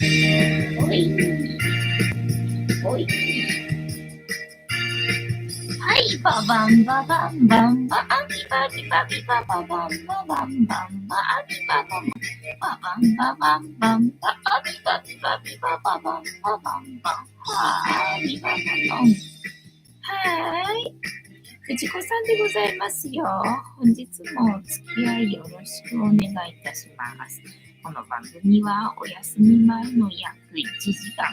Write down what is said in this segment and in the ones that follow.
おい。おい。はい、ババンババンバンバアビバビバビバババンババンバンバアビババンババンババンバンバアビバビバビバババンババンバはーい、バババン。はーい。藤子さんでございますよ。本日もお付き合いよろしくお願いいたします。この番組はお休み前の約1時間、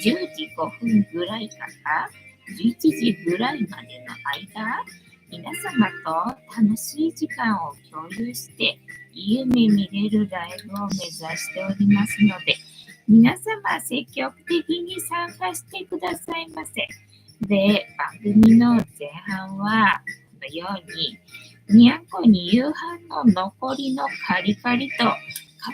10時5分ぐらいから11時ぐらいまでの間、皆様と楽しい時間を共有して、夢見れるライブを目指しておりますので、皆様積極的に参加してくださいませ。で、番組の前半は、このように、にゃんこに夕飯の残りのカリカリと、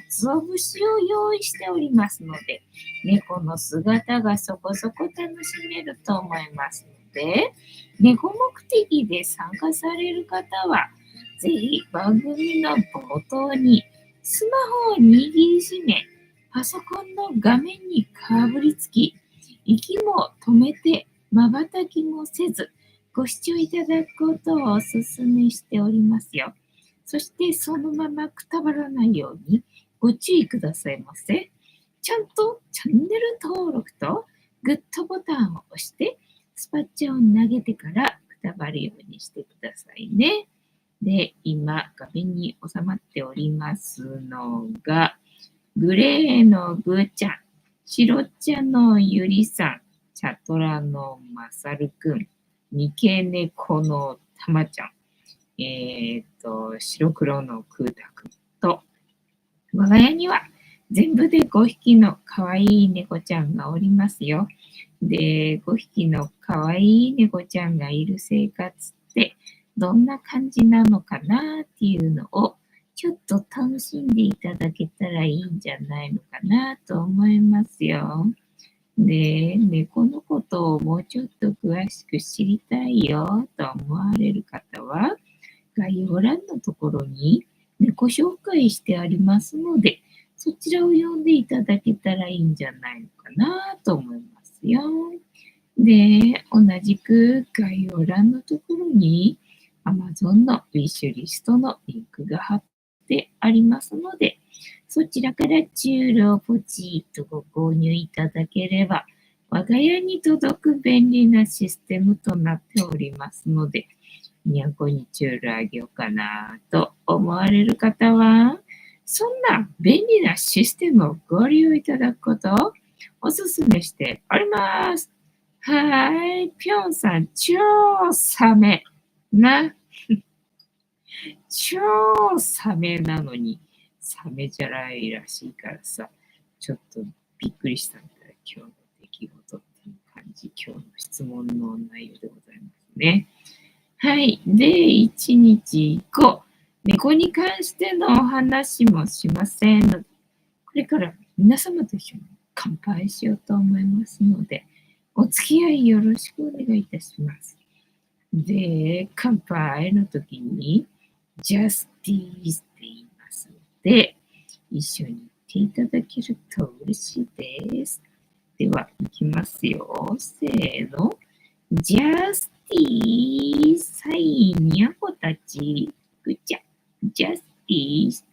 鰹節を用意しておりますので、猫の姿がそこそこ楽しめると思いますので、猫目的で参加される方は、ぜひ番組の冒頭にスマホを握りしめ、パソコンの画面にかぶりつき、息も止めて瞬きもせず、ご視聴いただくことをお勧めしておりますよ。そしてそのままくたばらないようにご注意くださいませ。ちゃんとチャンネル登録とグッドボタンを押して、スパッチャを投げてからくたばるようにしてくださいね。で、今画面に収まっておりますのが、グレーのぐーちゃん、白茶のゆりさん、チャトラのまさるくん、三毛猫のたまちゃん、白黒のくーたくんと、我が家には全部で5匹のかわいい猫ちゃんがおりますよ。で、5匹のかわいい猫ちゃんがいる生活ってどんな感じなのかなっていうのをちょっと楽しんでいただけたらいいんじゃないのかなと思いますよ。で、猫のことをもうちょっと詳しく知りたいよと思われる方は、概要欄のところに猫紹介してありますので、そちらを読んでいただけたらいいんじゃないのかなと思いますよ。で、同じく概要欄のところに Amazon のウィッシュリストのリンクが貼ってありますので、そちらからチュールをポチッとご購入いただければ、我が家に届く便利なシステムとなっておりますので、にゃんこにチュールあげようかなと思われる方は、そんな便利なシステムをご利用いただくことをお勧めしております。はい、ぴょんさん、超サメな、超サメなのに、サメじゃないらしいからさ、ちょっとびっくりしたんだよ、今日の出来事っていう感じ、今日の質問の内容でございますね。はい。で、1日1個、猫に関してのお話もしませんので、これから皆様と一緒に乾杯しようと思いますので、お付き合いよろしくお願いいたします。で、乾杯の時に、ジャスティースって言いますので、一緒に言っていただけると嬉しいです。では、いきますよ。せーの。ジャスティース、はい、にゃこたち、ぐちゃ、ジャスティース。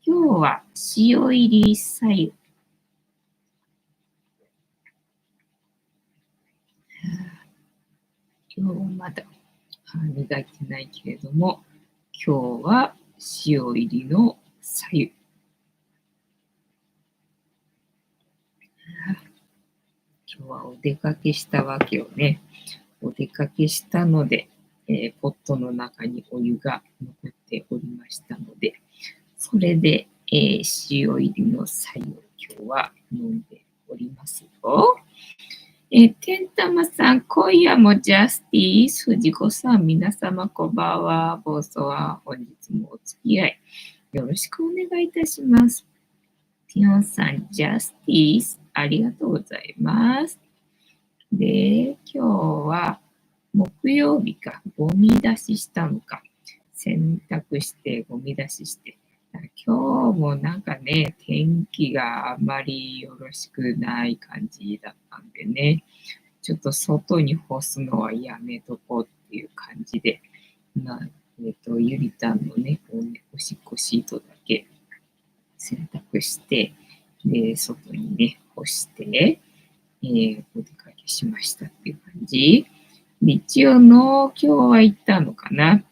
今日は塩入りさゆ。今日はまだ歯磨いてないけれども、今日は塩入りのさゆ。今日はお出かけしたわけよね。お出かけしたので、ポットの中にお湯が残っておりましたので、それで、塩入りの白湯を今日は飲んでおりますよ。てんたまさん、今夜もジャスティース、藤子さん、皆様こんばんは、ボーソワ、本日もお付き合いよろしくお願いいたします。ティオンさん、ジャスティース、ありがとうございます。で、今日は木曜日か、ゴミ出ししたのか、洗濯してゴミ出しして、今日もなんかね、天気があんまりよろしくない感じだったんでね、ちょっと外に干すのはやめとこうっていう感じで、まあ、ゆりたんのね、こうね、おしっこシートだけ洗濯して、で、外にね、干して、お出かけしましたっていう感じ。で一応農協は行ったのかな。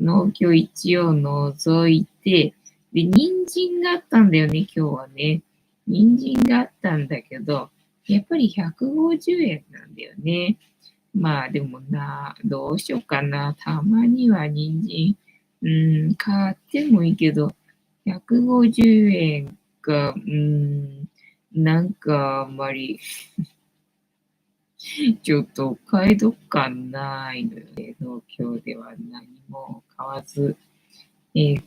農協一応覗いて、で、人参があったんだよね、今日はね。人参があったんだけど、やっぱり150円なんだよね。まあでもな、どうしようかな。たまには人参、買ってもいいけど、150円か、なんかあんまりちょっとお買い得感ないので、農協では何も買わず、帰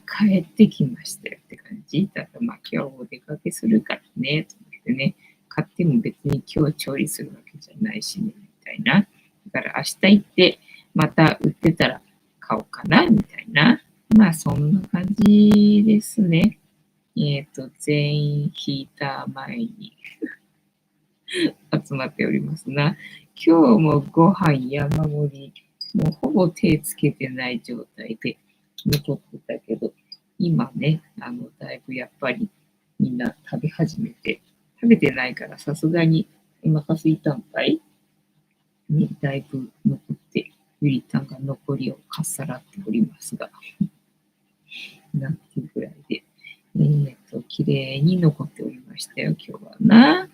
ってきましたよって感じ。だからまあ今日お出かけするからね、と思ってね、買っても別に今日調理するわけじゃないしね、みたいな。だから明日行って、また売ってたら買おうかな、みたいな。まあそんな感じですね。全員ヒーター前に集まっておりますな。今日もご飯山盛り、もうほぼ手つけてない状態で残ってたけど、今ね、だいぶやっぱりみんな食べ始めて、食べてないからさすがにお腹すいたんかいね、だいぶ残って、ゆりたんが残りをかっさらっておりますが、なんていうぐらいで、綺麗に残っておりましたよ、今日はな。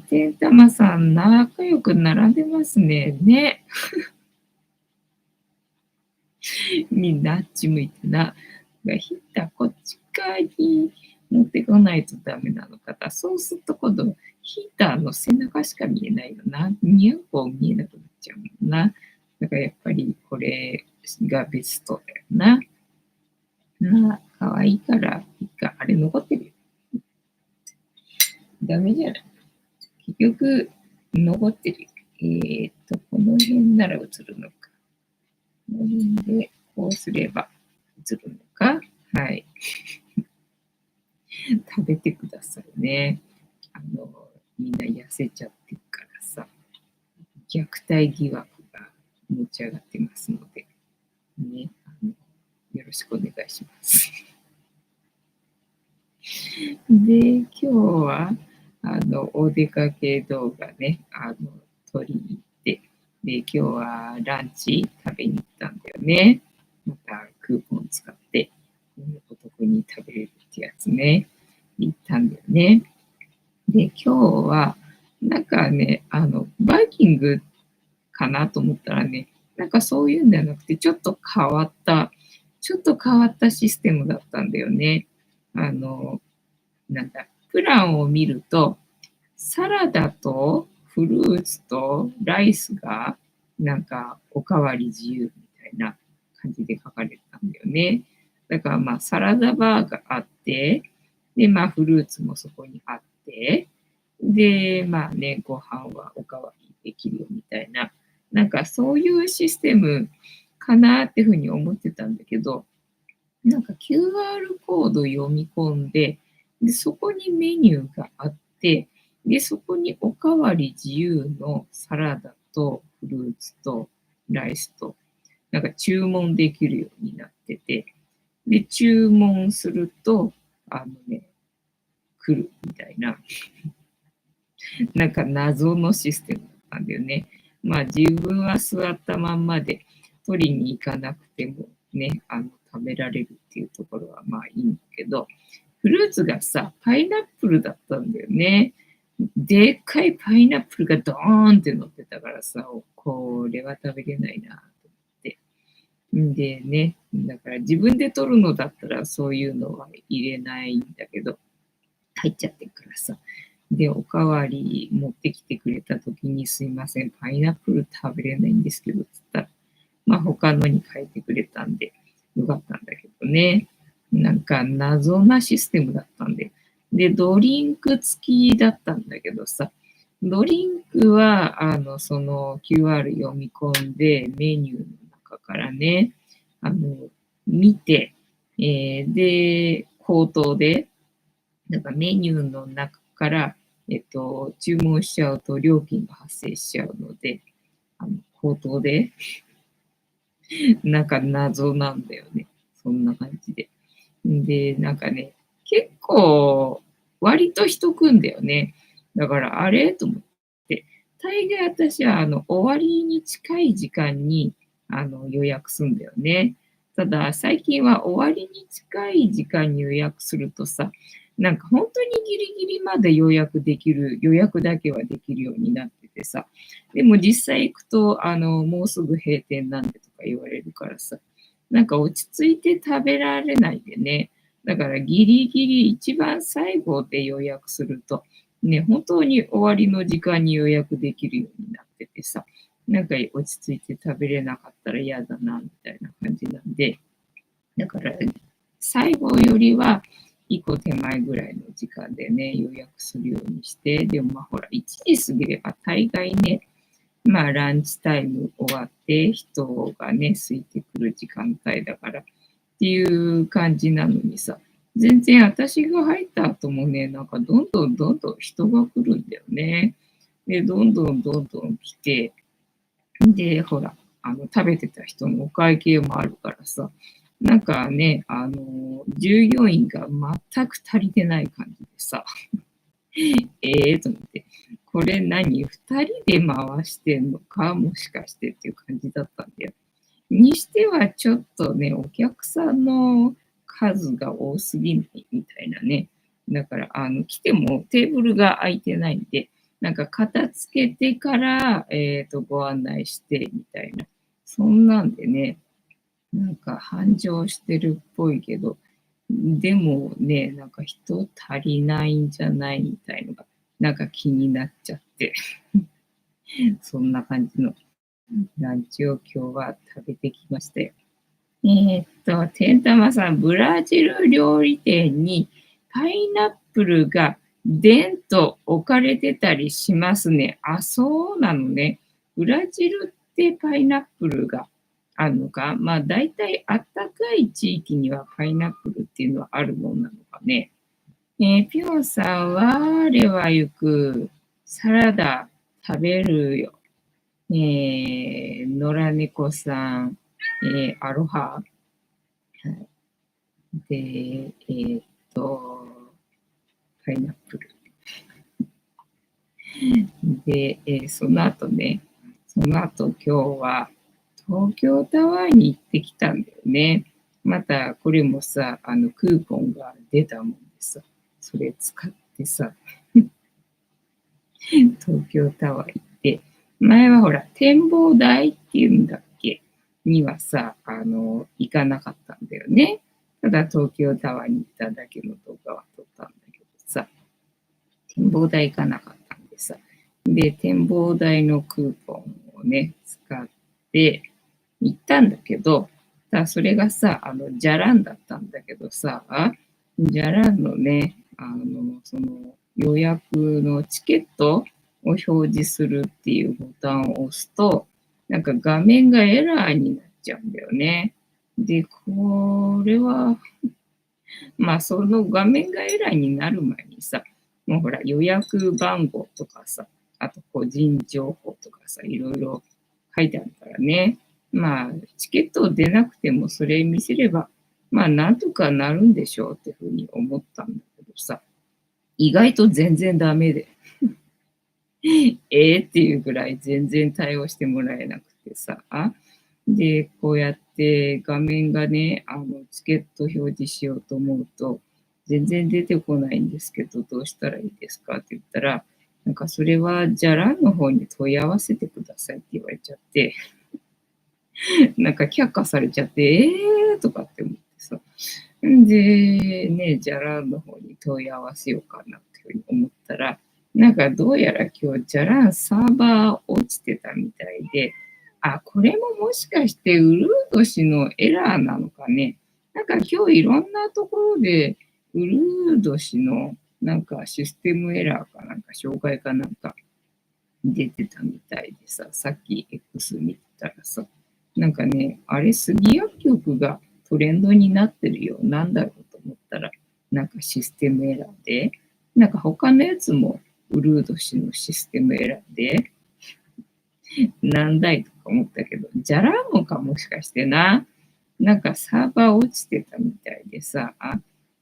てんたまさん、仲良く並んでますね。ね。みんなあっち向いてな。ヒッターこっち側に持ってこないとダメなのかな。そうすると今度、ヒーターの背中しか見えないよな。にゃんこ見えなくなっちゃうもんな。だからやっぱりこれがベストだよな。かわいいから、いいか。あれ残ってるよ。ダメじゃない。結局、残ってるよ。この辺なら映るのか。この辺で、こうすれば映るのか。はい。食べてくださいね。みんな痩せちゃってるからさ、虐待疑惑が持ち上がってますので、ね、よろしくお願いします。で、今日は、お出かけ動画ね、撮りに行って、で、今日はランチ食べに行ったんだよね。またクーポン使って、お得に食べれるってやつね、行ったんだよね。で、今日は、なんかね、バイキングかなと思ったらね、なんかそういうんではなくて、ちょっと変わったシステムだったんだよね。あの、なんだ、プランを見ると、サラダとフルーツとライスが、なんかおかわり自由みたいな感じで書かれてたんだよね。だからまあサラダバーがあって、でまあフルーツもそこにあって、でまあね、ご飯はおかわりできるよみたいな、なんかそういうシステムかなっていうふうに思ってたんだけど、なんか QR コード読み込んで、で、そこにメニューがあって、で、そこにおかわり自由のサラダとフルーツとライスと、なんか注文できるようになってて、で、注文すると、来るみたいな、なんか謎のシステムだったんだよね。まあ自分は座ったまんまで取りに行かなくてもね、食べられるっていうところはまあいいんだけど、フルーツがさ、パイナップルだったんだよね。でっかいパイナップルがドーンって乗ってたからさ、これは食べれないなと思って。んでね、だから自分で取るのだったらそういうのは入れないんだけど、入っちゃってるからさ。で、おかわり持ってきてくれた時に、すいません、パイナップル食べれないんですけど、つったら、まあ他のに変えてくれたんで、よかったんだけどね。なんか謎なシステムだったんで。で、ドリンク付きだったんだけどさ、ドリンクは、その QR 読み込んで、メニューの中からね、見て、で、口頭で、なんかメニューの中から、注文しちゃうと料金が発生しちゃうので、口頭で、なんか謎なんだよね。そんな感じで。で、なんかね、結構割と人来んだよね。だからあれ？と思って。大概私は終わりに近い時間に予約すんだよね。ただ、最近は終わりに近い時間に予約するとさ、なんか本当にギリギリまで予約だけはできるようになっててさ、でも実際行くと、もうすぐ閉店なんでとか言われるからさ、なんか落ち着いて食べられないでね。だからギリギリ一番最後で予約すると、ね、本当に終わりの時間に予約できるようになっててさ、なんか落ち着いて食べれなかったら嫌だな、みたいな感じなんで、だから最後よりは一個手前ぐらいの時間でね、予約するようにして、でもまあほら、1時過ぎれば大概ね、まあ、ランチタイム終わって、人がね、空いてくる時間帯だからっていう感じなのにさ、全然私が入った後もね、なんかどんどん人が来るんだよね。で、どんどん来て、で、ほら、食べてた人のお会計もあるからさ、なんかね、従業員が全く足りてない感じでさ、と思って、これ何？ 2 人で回してんのかもしかしてっていう感じだったんだよ。にしてはちょっとね、お客さんの数が多すぎないみたいなね。だから、来てもテーブルが空いてないんで、なんか片付けてから、ご案内してみたいな。そんなんでね、なんか繁盛してるっぽいけど、でもね、なんか人足りないんじゃないみたいのが、なんか気になっちゃって、そんな感じのランチを今日は食べてきましたよ。てんたまさん、ブラジル料理店にパイナップルがでんと置かれてたりしますね。あ、そうなのね。ブラジルってパイナップルがあるのか。まあ、大体あったかい地域にはパイナップルっていうのはあるもんなのかね。ぴょんさんは、あれはよくサラダ食べるよ。野良猫さん、アロハ。はいで、と、パイナップル。で、その後今日は東京タワーに行ってきたんだよね。またこれもさ、クーポンが出たもんでさ、それ使ってさ、東京タワー行って、前はほら、展望台っていうんだっけにはさ、行かなかったんだよね。ただ東京タワーに行っただけの動画は撮ったんだけどさ、展望台行かなかったんでさ。で、展望台のクーポンをね、使って行ったんだけど、それがさ、じゃらんだったんだけどさ、じゃらんのね、その予約のチケットを表示するっていうボタンを押すと、なんか画面がエラーになっちゃうんだよね。で、これはまあ、その画面がエラーになる前にさ、もうほら、予約番号とかさ、あと個人情報とかさ、いろいろ書いてあるからね。まあ、チケット出なくてもそれ見せれば、まあ、なんとかなるんでしょうってふうに思ったんだけどさ、意外と全然ダメで、っていうぐらい全然対応してもらえなくてさ、で、こうやって画面がね、チケット表示しようと思うと、全然出てこないんですけど、どうしたらいいですかって言ったら、なんかそれは、じゃらんの方に問い合わせてくださいって言われちゃって、なんか却下されちゃって、とかって思ってさ。んで、ね、じゃらんの方に問い合わせようかなっていうふうに思ったら、なんかどうやら今日じゃらんサーバー落ちてたみたいで、これももしかしてウルー年のエラーなのかね。なんか今日いろんなところでウルー年のなんかシステムエラーかなんか障害かなんか出てたみたいでさ、さっき X 見てたらさ、なんかね、あれ、杉薬局がトレンドになってるよ。なんだろうと思ったら、なんかシステムエラーで、なんか他のやつもウルード氏のシステムエラーで、なんだいとか思ったけど、じゃらんのかもしかしてな。なんかサーバー落ちてたみたいでさ。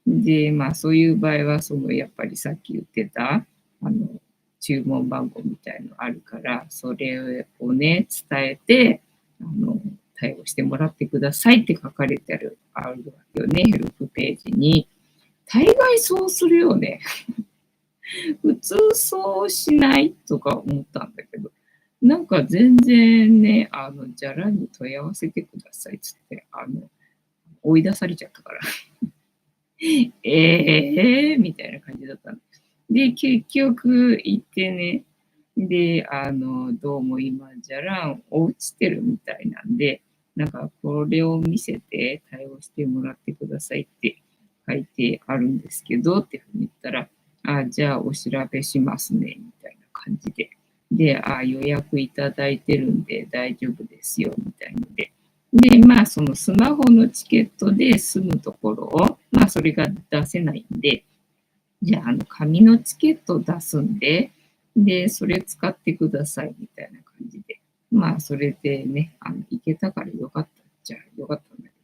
で、まあそういう場合は、やっぱりさっき言ってた、注文番号みたいのあるから、それをね、伝えて、対応してもらってくださいって書かれてあるわけよね、ヘルプページに。大概そうするよね。普通そうしないとか思ったんだけど、なんか全然ね、じゃらに問い合わせてくださいっつって、追い出されちゃったから。みたいな感じだったの。で、結局行ってね、で、どうも今、じゃらん落ちてるみたいなんで、なんかこれを見せて対応してもらってくださいって書いてあるんですけど、ってふうに言ったら、じゃあお調べしますね、みたいな感じで。で、予約いただいてるんで大丈夫ですよ、みたいので。で、まあ、そのスマホのチケットで済むところを、まあ、それが出せないんで、じゃあ、紙のチケット出すんで、で、それ使ってください、みたいな感じで。まあ、それでね、行けたからよかったっちゃよかったんだけ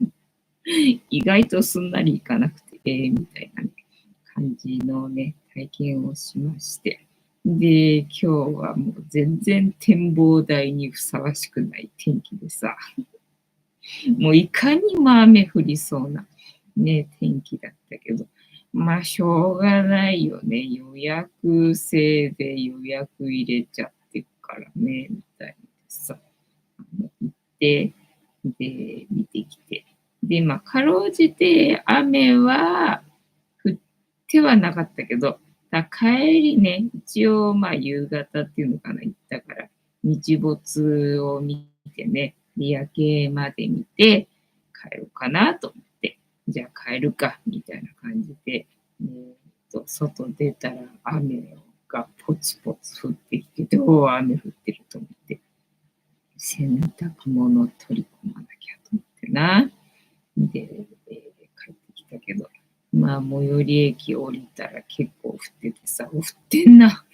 ど、意外とすんなりいかなくて、みたいな、ね、感じのね、体験をしまして。で、今日はもう全然展望台にふさわしくない天気でさ、もういかにも雨降りそうな、ね、天気だったけど、まあ、しょうがないよね。予約制で予約入れちゃってるからね、みたいでさ、行って、で、見てきて。で、まあ、かろうじて雨は降ってはなかったけど、帰りね、一応、まあ、夕方っていうのかな、行ったから、日没を見てね、夜景まで見て、帰ろうかなと思って、じゃあ帰るか、みたいな感じで、外出たら雨がポツポツ降ってきて、どう雨降ってると思って、洗濯物取り込まなきゃと思ってな。で、帰ってきたけど、まあ、最寄り駅降りたら結構降っててさ、降ってんな。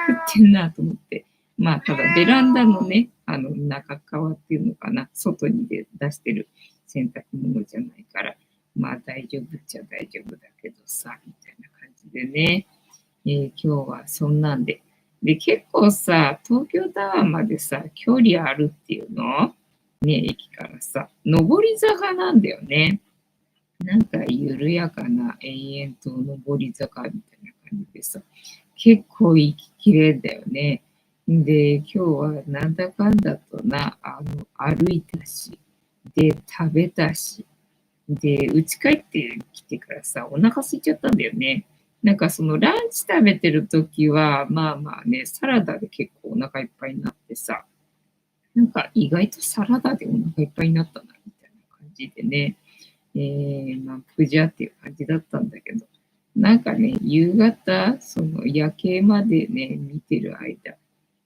降ってんなと思って。まあ、ただベランダのね、中側っていうのかな、外に出してる洗濯物じゃないから、まあ大丈夫っちゃ大丈夫だけどさ、みたいな感じでね、今日はそんなんで。で、結構さ、東京タワーまでさ、距離あるっていうのね、駅からさ、上り坂なんだよね。なんか緩やかな延々と上り坂みたいな感じでさ、結構息きれいだよね。で、今日はなんだかんだとな、歩いたし、で、食べたし、で、家帰ってきてからさ、お腹空いちゃったんだよね。なんかそのランチ食べてる時は、まあまあね、サラダで結構お腹いっぱいになってさ、なんか意外とサラダでお腹いっぱいになったな、みたいな感じでね、まあ、プジャっていう感じだったんだけど、なんかね、夕方、その夜景までね、見てる間、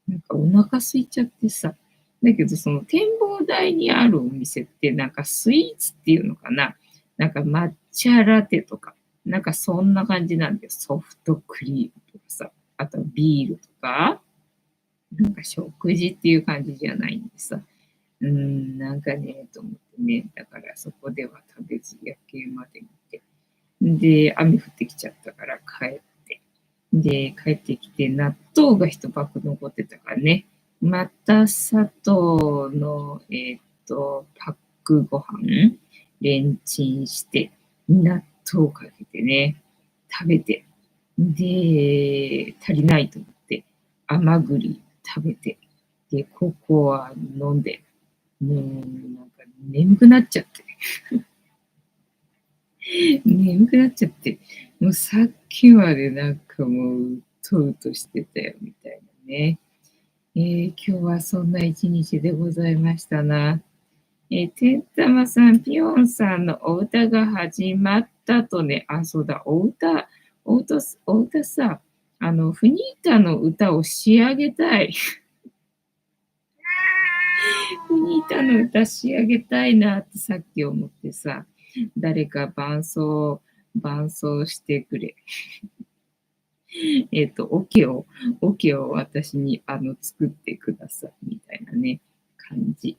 なんかお腹空いちゃってさ、だけどその展望台にあるお店ってなんかスイーツっていうのかな、なんか抹茶ラテとか、なんかそんな感じなんだよ。ソフトクリームとかさ、あとビールとか、なんか食事っていう感じじゃないんでさ、なんかね、と思ってね、だからそこでは食べず夜景まで見て、で、雨降ってきちゃったから帰って、で、帰ってきて納豆が一パック残ってたからね、また砂糖の、パックご飯、レンチンして、納豆かけてね、食べて、で、足りないと思って、甘栗食べて、で、ココア飲んで、もうなんか眠くなっちゃって。眠くなっちゃって。もうさっきまでなんかもう、うとうとしてたよ、みたいなね。今日はそんな一日でございましたな。てんたまさん、ぴよんさんのお歌が始まったとね、そうだ、お歌さ、フニータの歌を仕上げたい。フニータの歌仕上げたいなってさっき思ってさ、誰か伴奏してくれ。オケを私に作ってくださいみたいなね、感じ。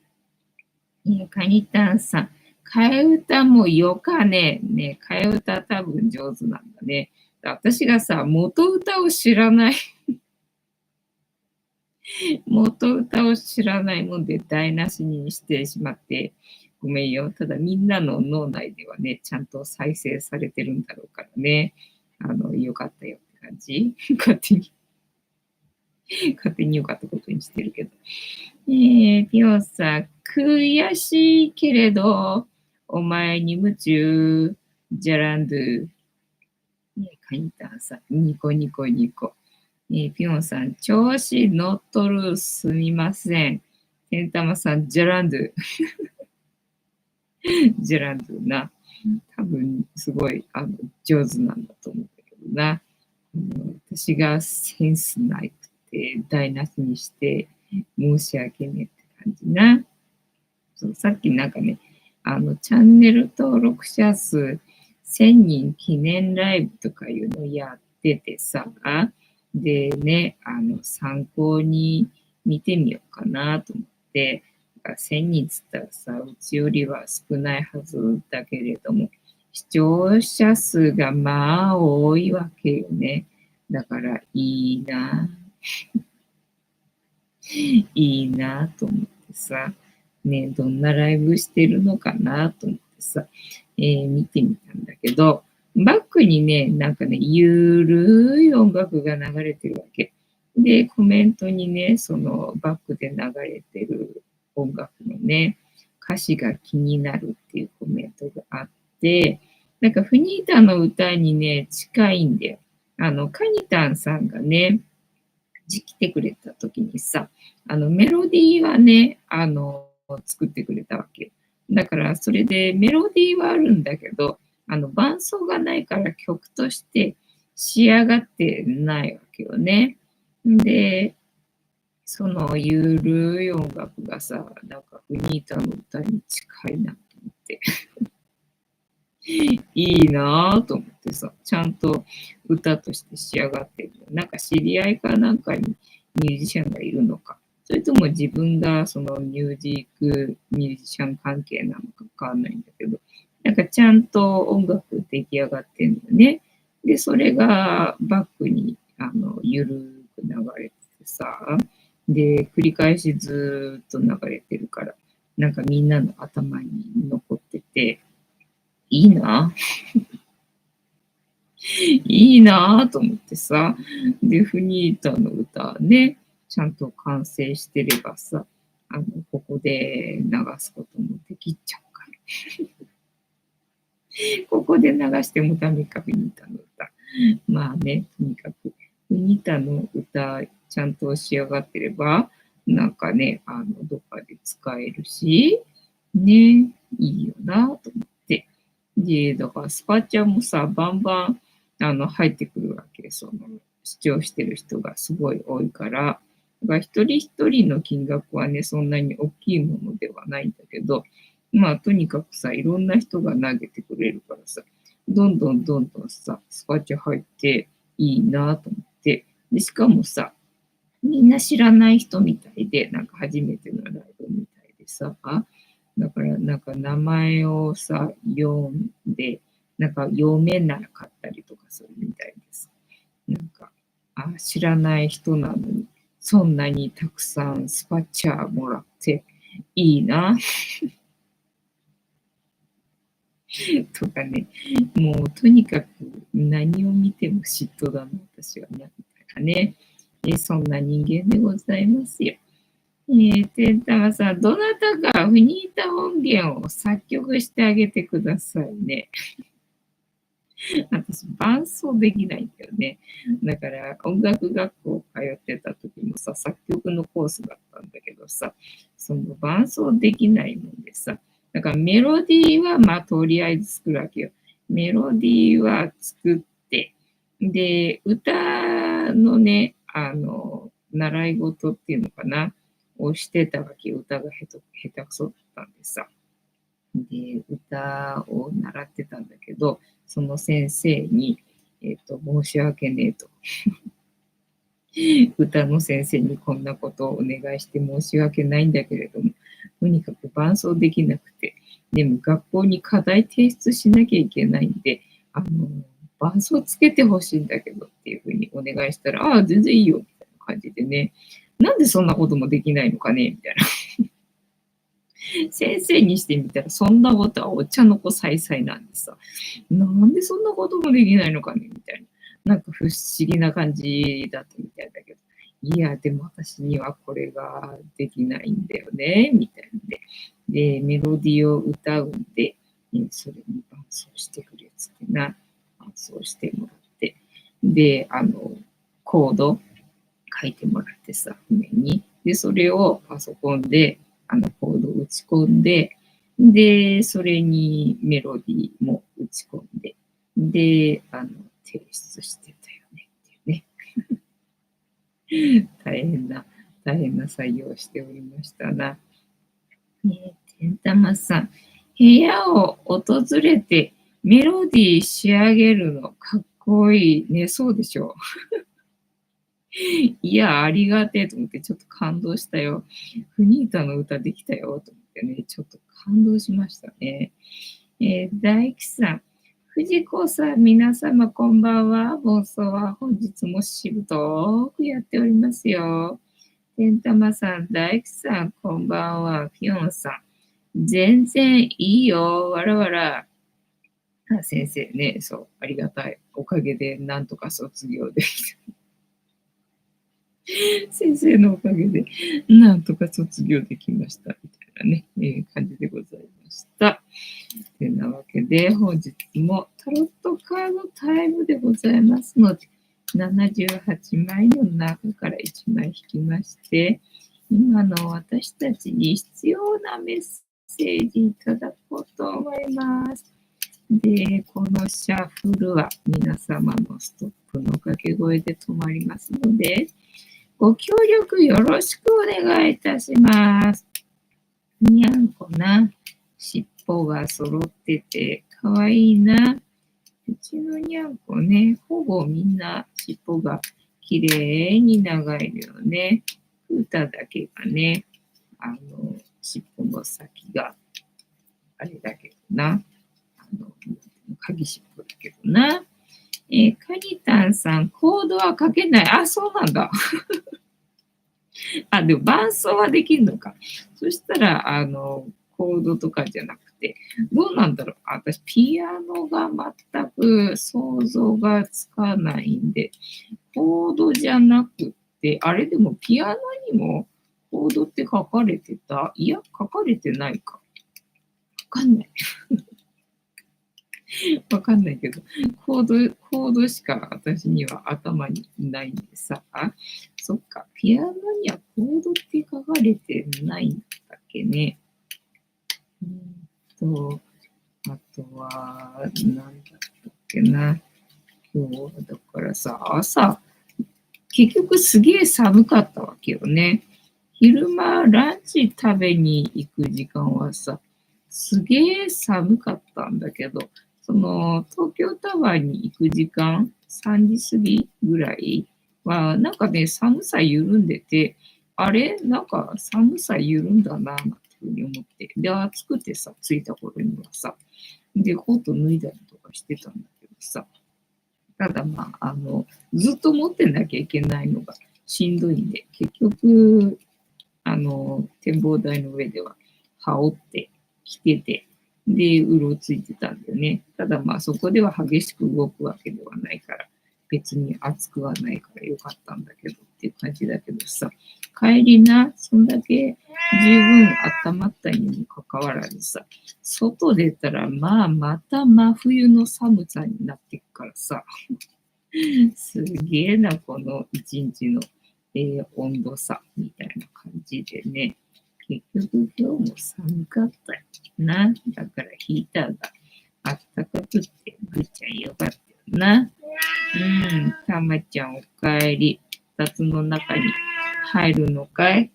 カニタンさん、替え歌もよかね。ね、替え歌多分上手なんだね。私がさ、元歌を知らない元歌を知らないもんで台無しにしてしまって、ごめんよ。ただみんなの脳内ではね、ちゃんと再生されてるんだろうからね。よかったよって感じ。勝手に良かったことにしてるけど。ピオさん、悔しいけれど、お前に夢中、じゃらんど。カニタンさん、ニコニコニコ。ピョンさん、調子乗っとる、すみません。てんたまさん、じゃらんど。じゃらんどな。多分、すごい、上手なんだと思うんだけどな。私がセンスないくて、台無しにして申し訳ねえって感じな。そう、さっきなんかね、チャンネル登録者数1000人記念ライブとかいうのやっててさ、でね、参考に見てみようかなと思って、1000人つったらさ、うちよりは少ないはずだけれども、視聴者数がまあ多いわけよね。だからいいな、いいなと思ってさ、ね、どんなライブしてるのかなと思ってさ、見てみたんだけど、バックにね、なんかね、ゆるい音楽が流れてるわけ。で、コメントにね、そのバックで流れてる音楽のね、歌詞が気になるっていうコメントがあって、なんかフニータの歌にね、近いんだよ。カニタンさんがね、来てくれた時にさ、メロディーはね、作ってくれたわけ。だから、それでメロディーはあるんだけど、伴奏がないから曲として仕上がってないわけよね。で、そのゆるい音楽がさ、なんかフニータの歌に近いなと思って。いいなぁと思ってさ、ちゃんと歌として仕上がってる。なんか知り合いかなんかにミュージシャンがいるのか、それとも自分がそのミュージシャン関係なのかわかんないんだけど、なんかちゃんと音楽出来上がってんだよね。で、それがバックにゆるく流れててさ、で、繰り返しずっと流れてるから、なんかみんなの頭に残ってて、いいな。いいなと思ってさ。で、フニータの歌ね、ちゃんと完成してればさ、ここで流すこともできちゃうから。ここで流してもダメか、フニータの歌。まあね、とにかく、フニータの歌、ちゃんと仕上がってれば、なんかね、どっかで使えるし、ね、いいよなと思って。で、だからスパチャもさ、バンバン、入ってくるわけ。その、視聴してる人がすごい多いから、だから一人一人の金額はね、そんなに大きいものではないんだけど、まあ、とにかくさ、いろんな人が投げてくれるからさ、どんどんさ、スパチャ入っていいなと思って、で、しかもさ、みんな知らない人みたいで、なんか初めてのライブみたいでさ、だからなんか名前をさ、読んで、なんか読めなかったりとかするみたいです。なんか、知らない人なのに、そんなにたくさんスパチャーもらっていいな、とかね。もうとにかく何を見ても嫉妬だな、私はね。みたいなね。そんな人間でございますよ。てんたまさん、どなたかフニータ音源を作曲してあげてくださいね。私、伴奏できないんだよね。だから、音楽学校通ってた時もさ、作曲のコースだったんだけどさ、その伴奏できないもんでさ、だからメロディーは、まあ、とりあえず作るわけよ。メロディーは作って、で、歌のね、習い事っていうのかな、をしてたわけ。歌が下手くそだったんでさ。で、歌を習ってたんだけど、その先生に、申し訳ねえと。歌の先生にこんなことをお願いして申し訳ないんだけれども、とにかく伴奏できなくて、でも学校に課題提出しなきゃいけないんで、伴奏つけてほしいんだけどっていうふうにお願いしたら、ああ、全然いいよ、みたいな感じでね、なんでそんなこともできないのかねみたいな。先生にしてみたら、そんなことはお茶の子さいさいなんでさ、なんでそんなこともできないのかねみたいな。なんか不思議な感じだったみたいだけど、いや、でも私にはこれができないんだよね、みたいなんで。で、メロディーを歌うんで、それに伴奏してくれっつってな、伴奏してもらって、で、コード書いてもらってさ、譜面に。で、それをパソコンで、コードを打ち込んで、で、それにメロディーも打ち込んで、で、提出してたよねっていうね。大変な作業をしておりましたな。てんたまさん、部屋を訪れてメロディー仕上げるのかっこいいね。そうでしょう。いや、ありがてえと思ってちょっと感動したよ。フニータの歌できたよと思ってね、ちょっと感動しましたね。大吉さん、藤子さん、皆様こんばんは。放送は本日もしぶとくやっておりますよ。てんたまさん、大吉さん、こんばんは。ピヨンさん、全然いいよ。わらわら。先生ね、そう、ありがたい。おかげでなんとか卒業できた。先生のおかげでなんとか卒業できました。みたいなね、感じでございました。てなわけで、本日もタロットカードタイムでございますので、78枚の中から1枚引きまして、今の私たちに必要なメッセージいただこうと思います。で、このシャッフルは皆様のストップの掛け声で止まりますので、ご協力よろしくお願いいたします。にゃんこな。尻尾が揃っててかわいいな。うちのにゃんこね、ほぼみんな尻尾がきれいに長いのよね。ふうただけがね、尻尾の先があれだけどな。鍵尻尾だけどな。カニタンさん、コードは書けない。あ、そうなんだ。あ、でも伴奏はできるのか。そしたら、コードとかじゃなくて、どうなんだろう。私、ピアノが全く想像がつかないんで、コードじゃなくて、あれでもピアノにもコードって書かれてた？いや、書かれてないか。わかんない。わかんないけど、コードしか私には頭にないんでさ、そっか、ピアノにはコードって書かれてないんだっけね。あとは、なんだったっけな。今日はだからさ、朝、結局すげえ寒かったわけよね。昼間ランチ食べに行く時間はさ、すげえ寒かったんだけど、その東京タワーに行く時間、3時過ぎぐらいは、なんかね、寒さ緩んでて、あれなんか寒さ緩んだな、なんていうふうに思って。で、暑くてさ、着いた頃にはさ、で、コート脱いだりとかしてたんだけどさ、ただまあ、ずっと持ってなきゃいけないのがしんどいんで、結局、展望台の上では羽織って着てて、で、うろついてたんだよね。ただまあそこでは激しく動くわけではないから、別に暑くはないからよかったんだけどっていう感じだけどさ、帰りな、そんだけ十分温まったにもかかわらずさ、外出たらまあまた真冬の寒さになっていくからさ、すげえな、この一日の、温度差みたいな感じでね。結局今日も寒かったよな。だからヒーターがあったかくて、ぐっちゃんよかったよな。たまちゃんおかえり。2つの中に入るのかい？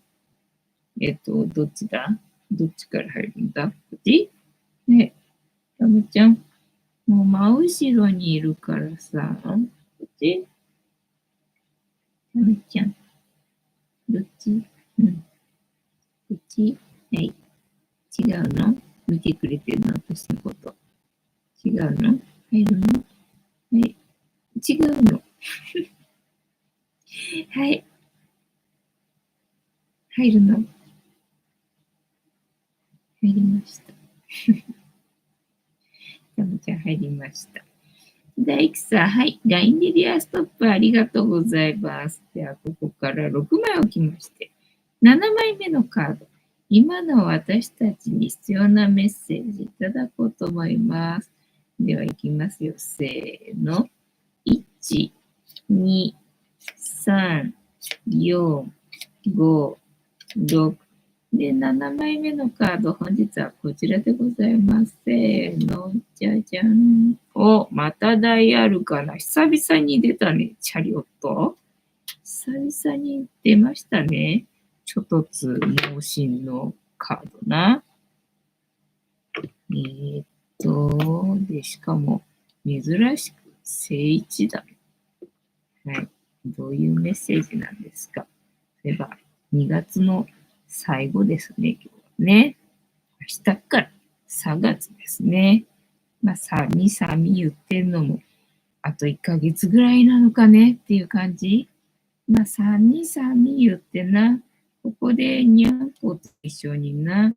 どっちだ？どっちから入るんだ？こっちね、たむちゃん。もう真後ろにいるからさ。こっちたむちゃん。どっちうん。こっちはい。違うの？見てくれてるの？私のこと。違うの？入るの？はい。違うの？はい。入るの？入りました。たむちゃん入りました。大工さん、はい。LINE でリアストップありがとうございます。では、ここから6枚置きまして、7枚目のカード。今の私たちに必要なメッセージいただこうと思います。では、いきますよ。せーの。1、2、3、4、5、6。で、7枚目のカード、本日はこちらでございます。せーの、じゃじゃん。お、また台あるかな。久々に出たね、チャリオット。久々に出ましたね。諸突猛進のカードな。で、しかも、珍しく正一だ。はい。どういうメッセージなんですか？例えば、2月の最後ですね、今日はね。明日から3月ですね。まあ、寒い言ってんのも、あと1ヶ月ぐらいなのかねっていう感じ。まあ、寒い言ってな、ここでにゃんこと一緒にな、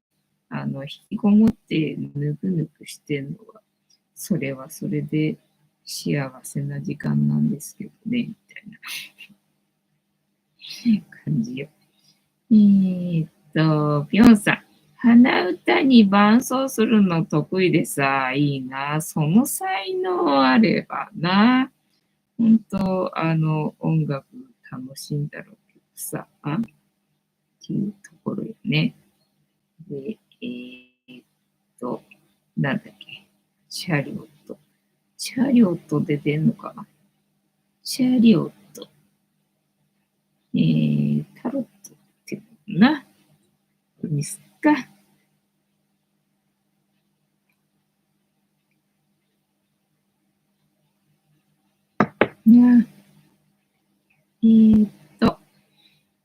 引きこもってぬくぬくしてんのは、それはそれで幸せな時間なんですけどね、みたいな感じよ。ぴょんさん。鼻歌に伴奏するの得意でさ、いいな。その才能あればな。本当、音楽楽しいんだろうけどさ、っていうところよね。で、ーっと、なんだっけ。チャリオット。チャリオットで出んのかな？チャリオット。タロットっていうのかな。ミスか。ねーっと、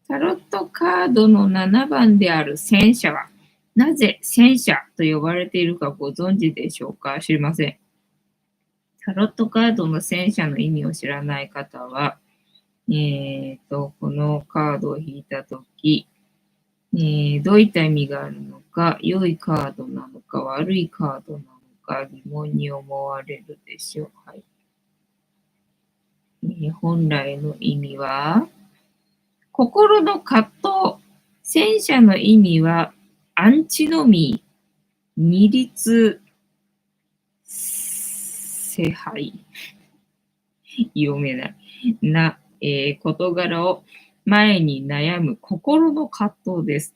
タロットカードの7番である戦車は、なぜ戦車と呼ばれているかご存知でしょうか？知りません。タロットカードの戦車の意味を知らない方は、このカードを引いたとき、どういった意味があるのか、良いカードなのか、悪いカードなのか、疑問に思われるでしょう。はい。本来の意味は、心の葛藤。戦車の意味は、アンチノミー、二律世配、読めないな、事柄を前に悩む心の葛藤です。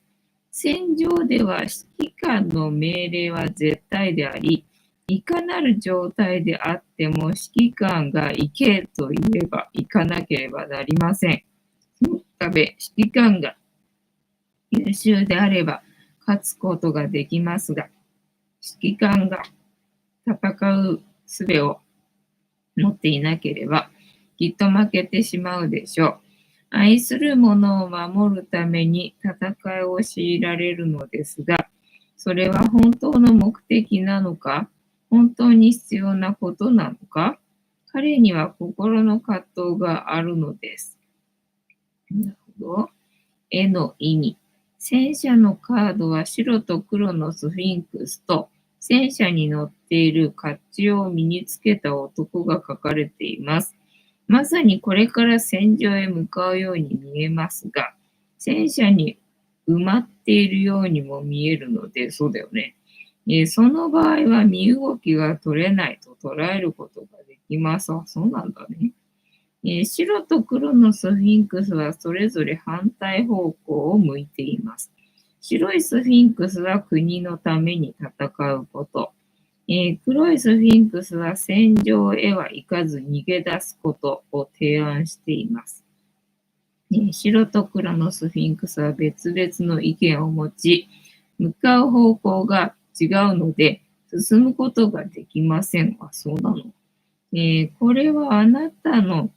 戦場では指揮官の命令は絶対であり、いかなる状態であっても指揮官が行けと言えば行かなければなりません。そのため指揮官が優秀であれば勝つことができますが、指揮官が戦う術を持っていなければ、きっと負けてしまうでしょう。愛する者を守るために戦いを強いられるのですが、それは本当の目的なのか？本当に必要なことなのか？彼には心の葛藤があるのです。なるほど。絵の意味。戦車のカードは白と黒のスフィンクスと戦車に乗っている甲冑を身につけた男が描かれています。まさにこれから戦場へ向かうように見えますが、戦車に埋まっているようにも見えるので、そうだよね。その場合は身動きが取れないと捉えることができます。あ、そうなんだね。白と黒のスフィンクスはそれぞれ反対方向を向いています。白いスフィンクスは国のために戦うこと。黒いスフィンクスは戦場へは行かず逃げ出すことを提案しています。白と黒のスフィンクスは別々の意見を持ち、向かう方向が違うので、進むことができません。あ、そうなの。これはあなたの、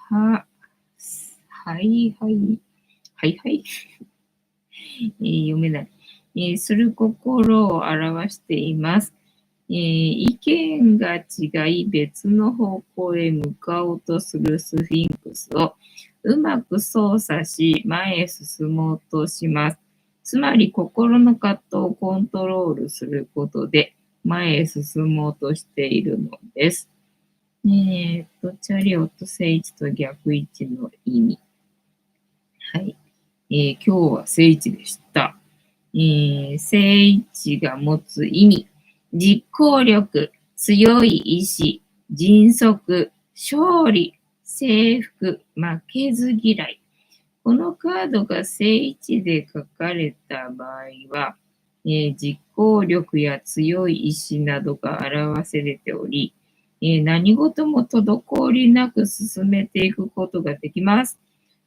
は、はいはい、はいはい、読めない、する心を表しています。意見が違い別の方向へ向かおうとするスフィンクスをうまく操作し前へ進もうとします。つまり心の葛藤をコントロールすることで前へ進もうとしているのです。チャリオット正位置と逆位置の意味。はい。今日は正位置でした。正位置が持つ意味。実行力、強い意志、迅速、勝利、征服、負けず嫌い。このカードが正位置で書かれた場合は、実行力や強い意志などが表せれており、何事も滞りなく進めていくことができます。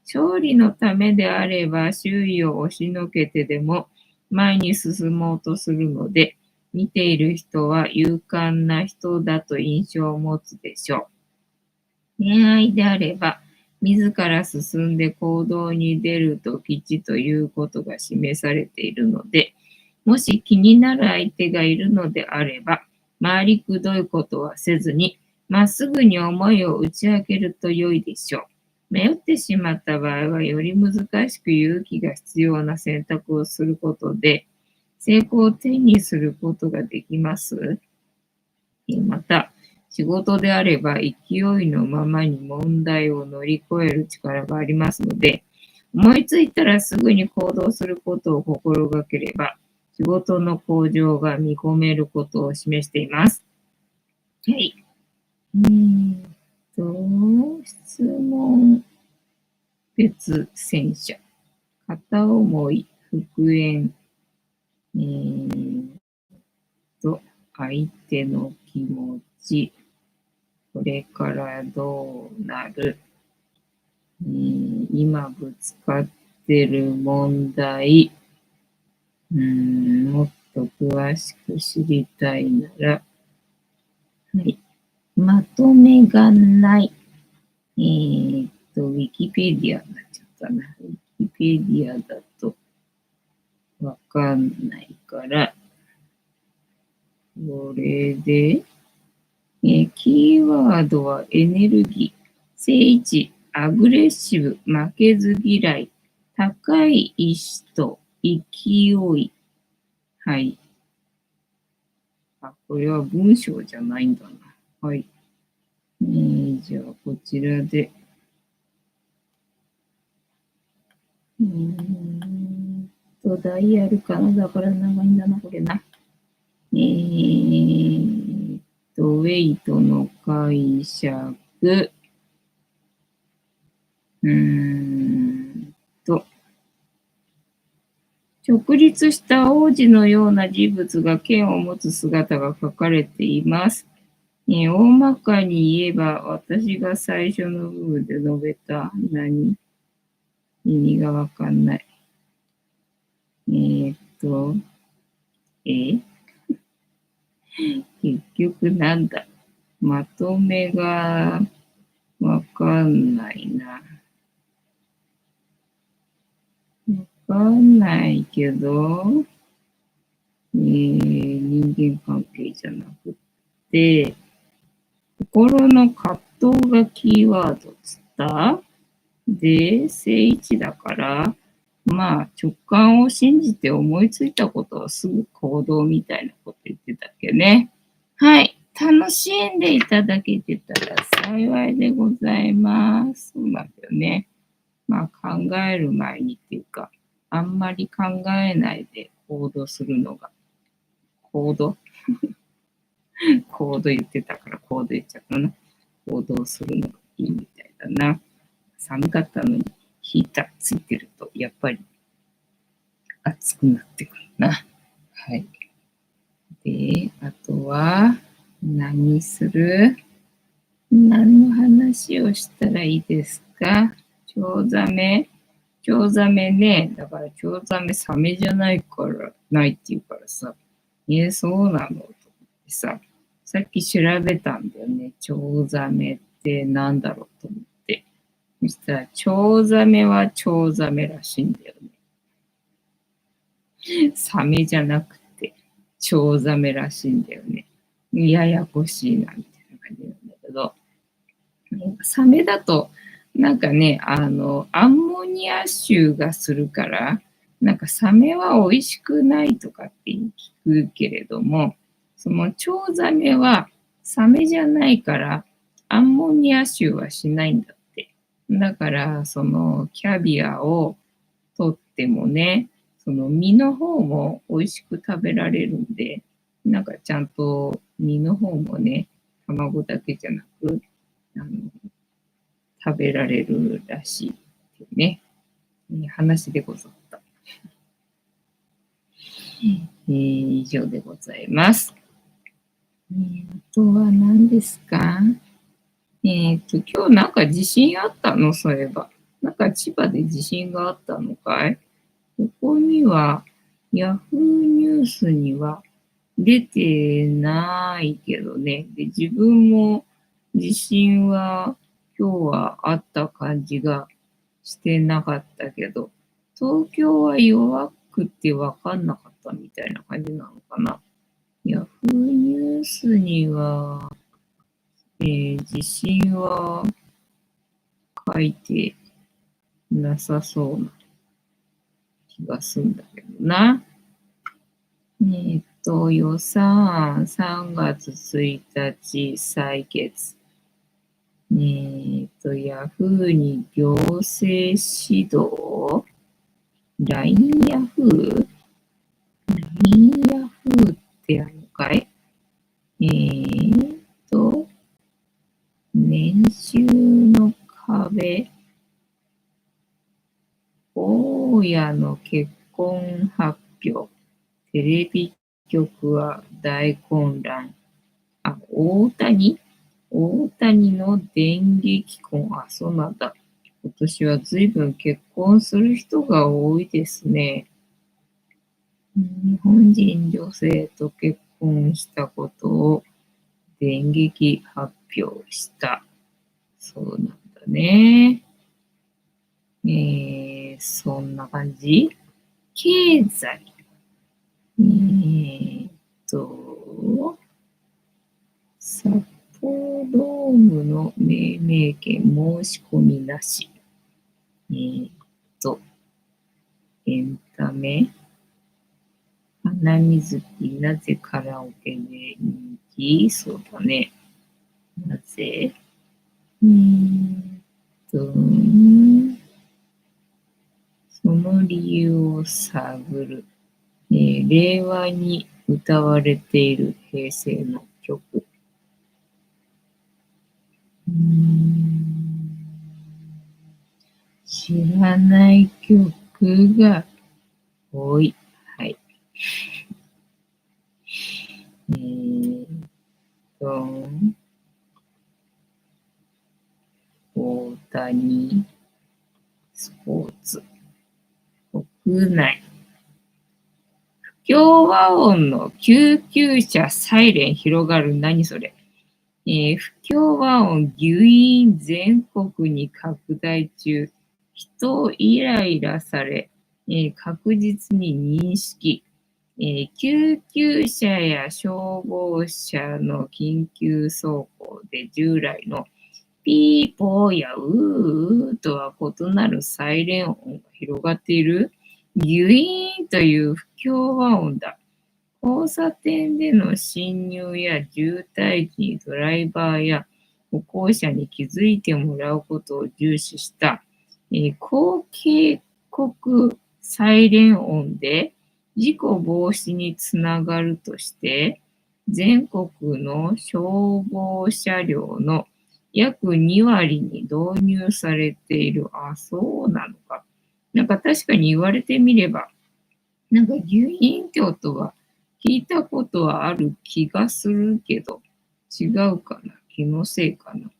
勝利のためであれば周囲を押しのけてでも前に進もうとするので、見ている人は勇敢な人だと印象を持つでしょう。恋愛であれば、自ら進んで行動に出ると吉ということが示されているので、もし気になる相手がいるのであれば、回りくどいことはせずに、まっすぐに思いを打ち明けると良いでしょう。迷ってしまった場合は、より難しく勇気が必要な選択をすることで、成功を手にすることができます。また、仕事であれば勢いのままに問題を乗り越える力がありますので、思いついたらすぐに行動することを心がければ、仕事の向上が見込めることを示しています。はい。質問別戦車。片思い、復縁、相手の気持ち、これからどうなる、今ぶつかってる問題、もっと詳しく知りたいなら、はい、まとめがない。ウィキペディアになっちゃったな。ウィキペディアだとわかんないから、これで、キーワードはエネルギー、正位置、アグレッシブ、負けず嫌い、高い意志と勢い。はい。これは文章じゃないんだな。はい。じゃあ、こちらで。ダイヤルかなだから長いんだな、これな。ウェイトの解釈。直立した王子のような人物が剣を持つ姿が書かれています。大まかに言えば、私が最初の部分で述べた意味がわかんない。結局なんだ。まとめがわかんないな。わかんないけど、人間関係じゃなくて、心の葛藤がキーワードつったで、正位置だから、まあ直感を信じて思いついたことをすぐ行動みたいなこと言ってたっけね。はい。楽しんでいただけてたら幸いでございます。そうなんだよね。まあ考える前にっていうか、あんまり考えないで行動するのが、行動言ってたからコード言っちゃったな。行動するのがいいみたいだな。寒かったのにヒーターついてるとやっぱり暑くなってくるな。はい。で、あとは何する？何の話をしたらいいですか？チョウザメね。だからチョウザメサメじゃないから、ないって言うからさ。そうなのと思ってさ。さっき調べたんだよね。チョウザメってなんだろうと思って。そしたら、チョウザメはチョウザメらしいんだよね。サメじゃなくて、チョウザメらしいんだよね。ややこしいな、みたいな感じなんだけど。サメだと、なんかね、アンモニア臭がするから、なんかサメは美味しくないとかって聞くけれども、そのチョウザメはサメじゃないから、アンモニア臭はしないんだって。だから、そのキャビアを取ってもね、その身の方も美味しく食べられるんで、なんかちゃんと身の方もね、卵だけじゃなく、あの食べられるらしいっていうね、話でござった。以上でございます。あとは何ですか？今日なんか地震あったの？そういえば。なんか千葉で地震があったのかい？ここには、ヤフーニュースには出てないけどね。で、自分も地震は今日はあった感じがしてなかったけど、東京は弱くて分かんなかったみたいな感じなのかな。ヤフーニュースには、地震は書いてなさそうな気がするんだけどな。予算案3月1日採決。ヤフーに行政指導？ LINE ヤフー？ LINE ヤフーってあるのかい？えーと、年収の壁、大家の結婚発表、テレビ局は大混乱。大谷の電撃婚。そうなんだ。今年は随分結婚する人が多いですね。日本人女性と結婚したことを電撃発表した。そうなんだね。そんな感じ。経済。札幌ドームの命名権申し込みなし。えーっと、エンタメ。花水木、なぜカラオケで人気？そうだね。なぜ？うーんと、その理由を探る。令和に歌われている平成の曲。知らない曲が多い。はい。えーと、大谷、スポーツ、国内。不協和音の救急車サイレン広がる。何それ？不協和音誘引全国に拡大中。人イライラされ、確実に認識。救急車や消防車の緊急走行で従来のピーポーやウーとは異なるサイレン音が広がっている。ギュイーンという不協和音だ。交差点での進入や渋滞時にドライバーや歩行者に気づいてもらうことを重視した、高警告サイレン音で事故防止につながるとして、全国の消防車両の約2割に導入されている。そうなのか。なんか確かに言われてみれば、なんか牛飲料とは聞いたことはある気がするけど、違うかな？気のせいかな？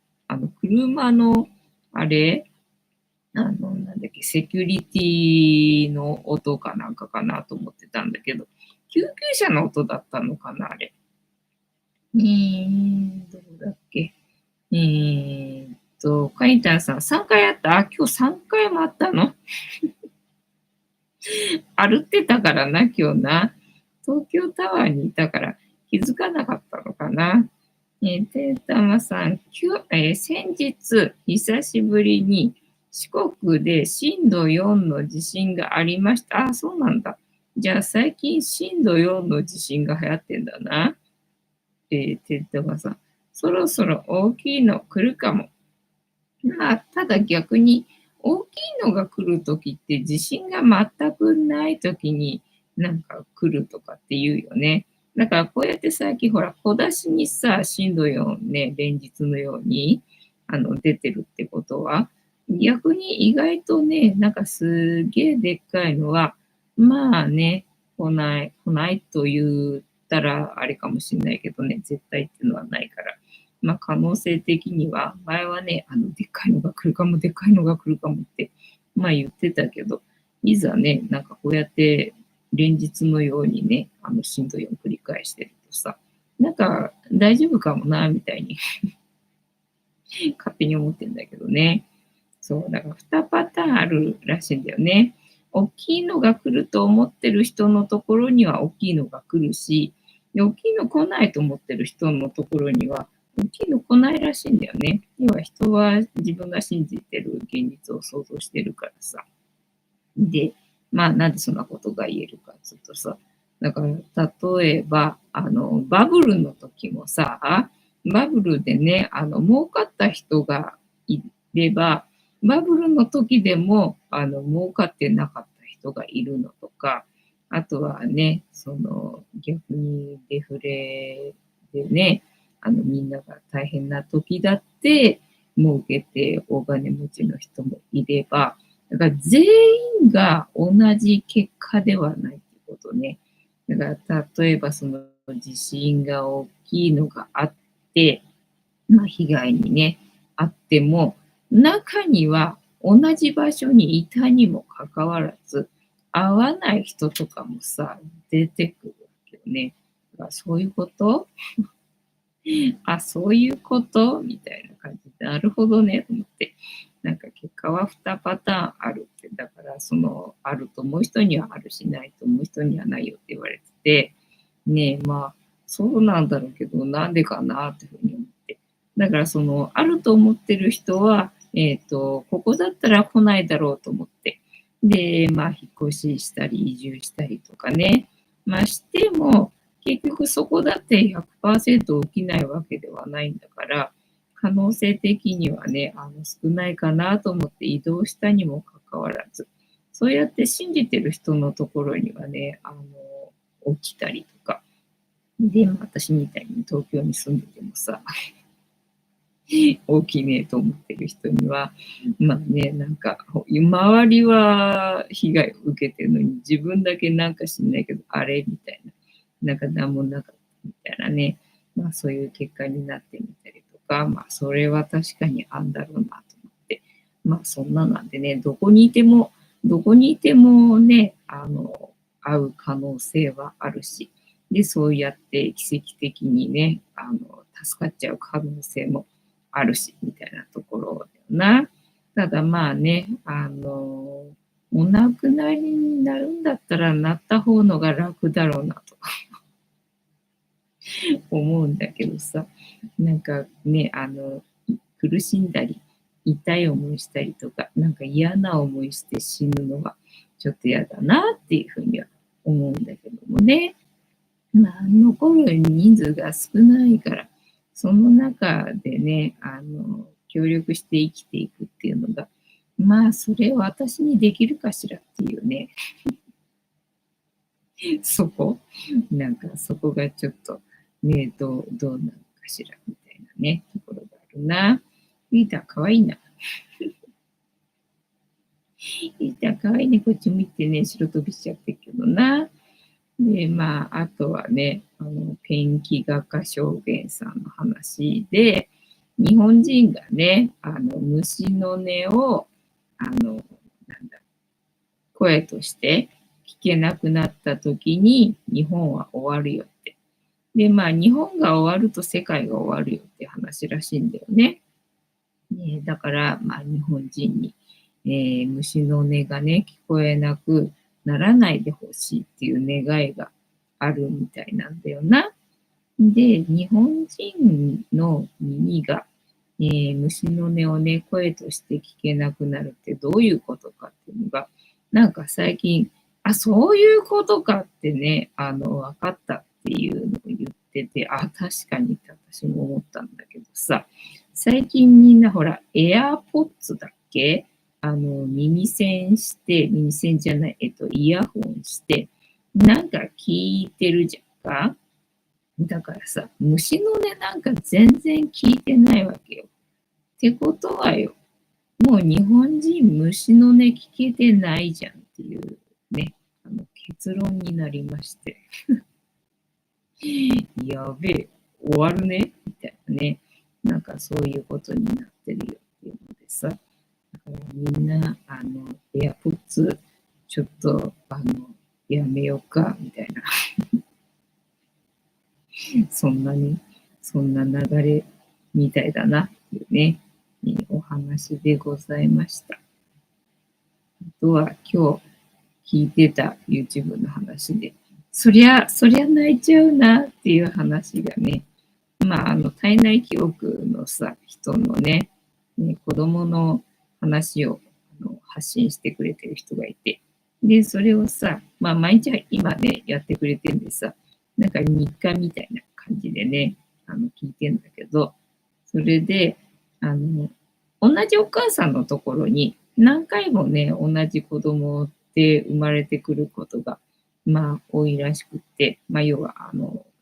車の、あれなんだっけ、セキュリティの音かなんかかなと思ってたんだけど、救急車の音だったのかな、あれ。どうだっけ。カイタンさん、3回あった？今日3回もあったの？歩ってたからな、今日な。東京タワーにいたから気づかなかったのかな。てーたまさん、先日、久しぶりに四国で震度4の地震がありました。あ、そうなんだ。じゃあ最近震度4の地震が流行ってんだな。てーたまさん、そろそろ大きいの来るかも。まあ、ただ逆に大きいのが来るときって地震が全くないときになんか来るとかって言うよね。だからこうやって最近ほら小出しにさ、震度4ね、連日のように出てるってことは、逆に意外とね、なんかすげえでっかいのは、まあね、来ないと言ったらあれかもしれないけどね、絶対っていうのはないから。まあ、可能性的には、前はね、でっかいのが来るかも、でっかいのが来るかもって、まあ言ってたけど、いざね、なんかこうやって連日のようにね、震度4繰り返してるとさ、なんか大丈夫かもな、みたいに勝手に思ってんだけどね。そう、だから2パターンあるらしいんだよね。大きいのが来ると思ってる人のところには大きいのが来るし、で大きいの来ないと思ってる人のところには大きいの来ないらしいんだよね。要は人は自分が信じてる現実を想像してるからさ。で、まあなんでそんなことが言えるかっていうとさ、だから例えば、バブルの時もさ、バブルでね、儲かった人がいれば、バブルの時でも、儲かってなかった人がいるのとか、あとはね、逆にデフレでね、みんなが大変な時だって、儲けて大金持ちの人もいれば、だから全員が同じ結果ではないってことね。だから例えばその地震が大きいのがあって、まあ、被害にね、あっても、中には同じ場所にいたにもかかわらず、会わない人とかもさ、出てくるわけよね。だからそういうことあ、そういうことみたいな感じで、なるほどね、と思って。なんか結果は2パターンあるって、だからあると思う人にはあるし、ないと思う人にはないよって言われてて、ねえ、まあ、そうなんだろうけど、なんでかなっていうふうに思って。だからあると思ってる人は、ここだったら来ないだろうと思って。で、まあ、引っ越ししたり、移住したりとかね。まあ、しても、結局そこだって100%起きないわけではないんだから、可能性的にはね、少ないかなと思って移動したにもかかわらず、そうやって信じてる人のところにはね、起きたりとか、で、私みたいに東京に住んでてもさ、大きいねと思ってる人には、まあね、なんか、周りは被害を受けてるのに、自分だけなんか知んないけど、あれみたいな、なんか何もなかったみたいなね、まあそういう結果になってみたりとか、まあそれは確かにあんだろうなと思って、まあそんななんでね、どこにいてもね、会う可能性はあるし、で、そうやって奇跡的にね、助かっちゃう可能性もあるし、みたいなところだよな。ただまあね、お亡くなりになるんだったらなった方のが楽だろうなと思うんだけどさ、なんかね、苦しんだり、痛い思いしたりとか、なんか嫌な思いして死ぬのはちょっと嫌だなっていうふうには思うんだけどもね。まあ、残る人数が少ないから、その中でね、協力して生きていくっていうのが、まあ、それは私にできるかしらっていうね、そこ、なんかそこがちょっと、ね、どうなのかしらみたいなね、ところがあるな。リーターかわいいな。リーターかわいいね。こっち見てね、白飛びしちゃってるけどな。で、まあ、あとはね、ペンキ画家証言さんの話で、日本人がね、虫の音を、なんだ、声として聞けなくなった時に日本は終わるよって。で、日本が終わると世界が終わるよって話らしいんだよね。だから、日本人に、虫の音がね、聞こえなくならないでほしいっていう願いがあるみたいなんだよな。で、日本人の耳が、虫の音をね、声として聞けなくなるってどういうことかっていうのが、なんか最近、そういうことかってね、分かったっていうのを言ってて、確かにって私も思ったんだけどさ、最近みんなほら、エアポッツだっけ耳栓じゃない、イヤホンして、なんか聞いてるじゃんか。だからさ、虫の音なんか全然聞いてないわけよ。ってことはよ、もう日本人虫の音聞けてないじゃんっていうね、結論になりまして。やべえ、終わるねみたいなね。なんかそういうことになってるよっていうのでさ。だからみんな、エアポッツ、ちょっと、やめようか、みたいな。そんなに、そんな流れみたいだなっていうね、お話でございました。あとは今日聞いてた YouTube の話で、そりゃ泣いちゃうなっていう話がね、体内記憶のさ、人のね、子供の話を発信してくれてる人がいて、で、それをさ、毎日今ね、やってくれてるんでさ、なんか日課みたいな感じでね、聞いてんだけど、それで、あの、同じお母さんのところに何回もね、同じ子供って生まれてくることが、多いらしくって、要は、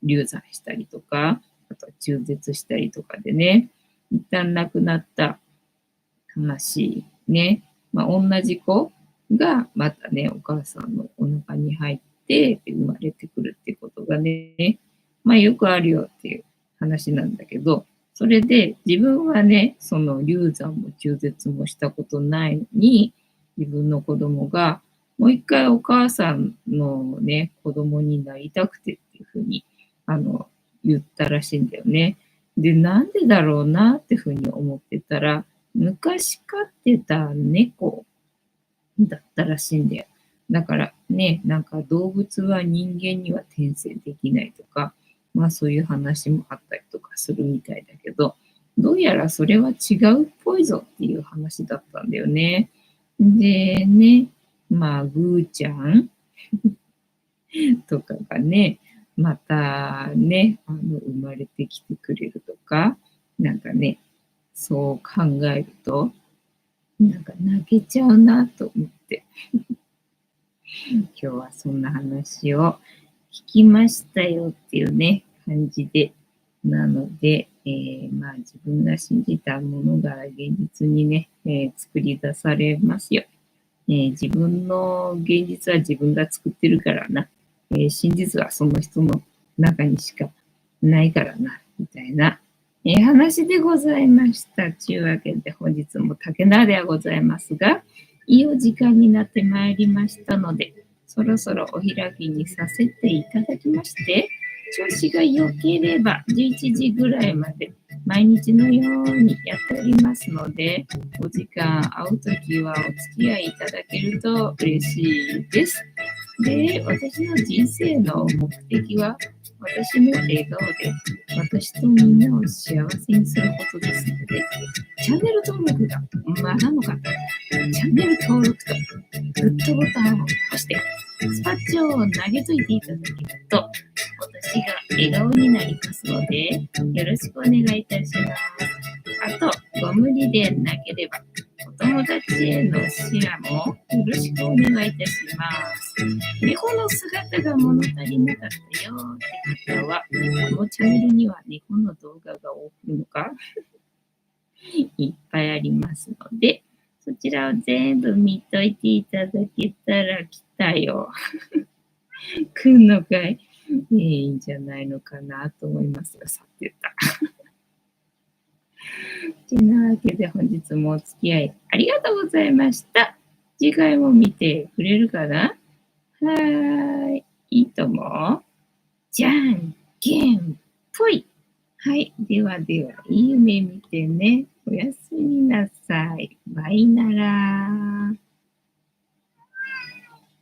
流産したりとか、あとは中絶したりとかでね、一旦亡くなった話ね、同じ子がまたね、お母さんのお腹に入って生まれてくるってことがね、よくあるよっていう話なんだけど、それで自分はね、その流産も中絶もしたことないのに、自分の子供がもう一回お母さんのね、子供になりたくてっていうふうに、言ったらしいんだよね。で、なんでだろうなってふうに思ってたら、昔飼ってた猫だったらしいんだよ。だからね、なんか動物は人間には転生できないとか、そういう話もあったりとかするみたいだけど、どうやらそれは違うっぽいぞっていう話だったんだよね。でね、ぐーちゃんとかがね、またね、生まれてきてくれるとか、なんかね、そう考えると、なんか泣けちゃうなと思って、今日はそんな話を聞きましたよっていうね、感じで、なので、自分が信じたものが現実にね、作り出されますよ。自分の現実は自分が作ってるからな。真実はその人の中にしかないからな、みたいな、話でございました。というわけで本日も竹縄ではございますが、いいお時間になってまいりましたので、そろそろお開きにさせていただきまして、調子が良ければ11時ぐらいまで毎日のようにやっておりますので、お時間合うときはお付き合いいただけると嬉しいです。で、私の人生の目的は、私の笑顔で私とみんなを幸せにすることですので、チャンネル登録がまだの方、チャンネル登録とグッドボタンを押して、スパッチを投げといていただけると、私が笑顔になりますので、よろしくお願いいたします。あと、ご無理でなければ、お友達へのシェアもよろしくお願いいたします。猫の姿が物足りなかったよって方は、このチャンネルには猫の動画が多いのかいっぱいありますので、そちらを全部見といていただけたら来たよ。来んのかい、いいんじゃないのかなと思いますが、さって言った。てなわけで本日もお付き合いありがとうございました。次回も見てくれるかな？はーい。いいとも。じゃんけんぽい。はい。ではでは、いい夢見てね。おやすみなさい。バイなら。